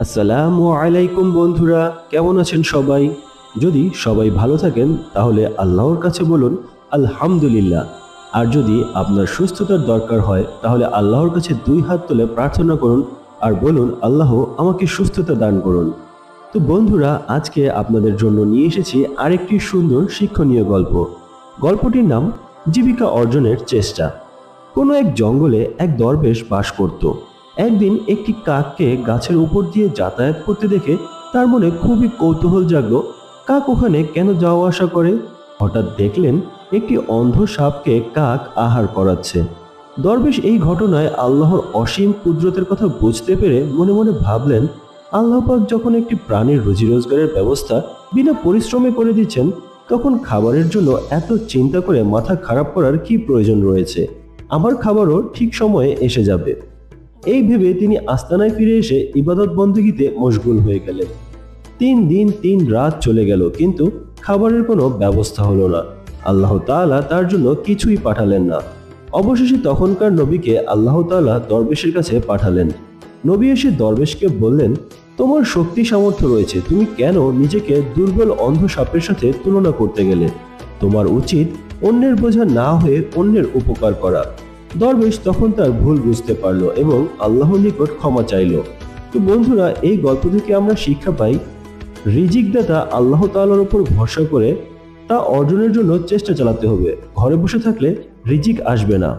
আসসালামু আলাইকুম বন্ধুরা, কেমন আছেন সবাই? যদি সবাই ভালো থাকেন তাহলে আল্লাহর কাছে বলুন আলহামদুলিল্লাহ। আর যদি আপনার সুস্থতার দরকার হয় তাহলে আল্লাহর কাছে দুই হাত তুলে প্রার্থনা করুন আর বলুন, আল্লাহ আমাকে সুস্থতা দান করুন। তো বন্ধুরা, আজকে আপনাদের জন্য নিয়ে এসেছি আরেকটি সুন্দর শিক্ষণীয় গল্প। গল্পটির নাম জীবিকা অর্জনের চেষ্টা। কোনো এক জঙ্গলে এক দরবেশ বাস করত। একদিন একটি কাককে গাছের উপর দিয়ে যাতায়াত করতে দেখে তার মনে খুবই কৌতূহল জাগলো। কাক ওখানে কেন যাওয়া আসা করে? হঠাৎ দেখলেন একটি অন্ধ সাপকে কাক আহার করাচ্ছে। দরবেশ এই ঘটনায় আল্লাহর অসীম কুদরতের কথা বুঝতে পেরে মনে মনে ভাবলেন, আল্লাহ পাক যখন একটি প্রাণীর রুজি রোজগারের ব্যবস্থা বিনা পরিশ্রমে করে দিচ্ছেন, তখন খাবারের জন্য এত চিন্তা করে মাথা খারাপ করার কি প্রয়োজন রয়েছে? আমার খাবারও ঠিক সময়ে এসে যাবে। এই ভেবে তিনি আস্তানায় ফিরে এসে ইবাদত বন্দেগীতে মশগুল হয়ে গেলেন। 3 দিন 3 রাত চলে গেল, কিন্তু খাবারের কোনো ব্যবস্থা হলো না। আল্লাহ তাআলা তার জন্য কিছুই পাঠালেন না। অবশেষে তখনকার নবীকে আল্লাহ তাআলা দরবেশের কাছে পাঠালেন। নবী এসে দরবেশকে বললেন, তোমার শক্তি সামর্থ্য রয়েছে, তুমি কেন নিজেকে দুর্বল অন্ধ সাপের সাথে তুলনা করতে গেলে? তোমার উচিত অন্যের বোঝা না হয়ে অন্যের উপকার করা। দরবেশ তখন তার ভুল বুঝতে পারল এবং আল্লাহর নিকট ক্ষমা চাইল। তো বন্ধুরা, এই গল্প থেকে আমরা শিক্ষা পাই, রিজিকদাতা আল্লাহ তাআলার উপর ভরসা করে তা অর্জনের জন্য চেষ্টা চালাতে হবে। ঘরে বসে থাকলে রিজিক আসবে না।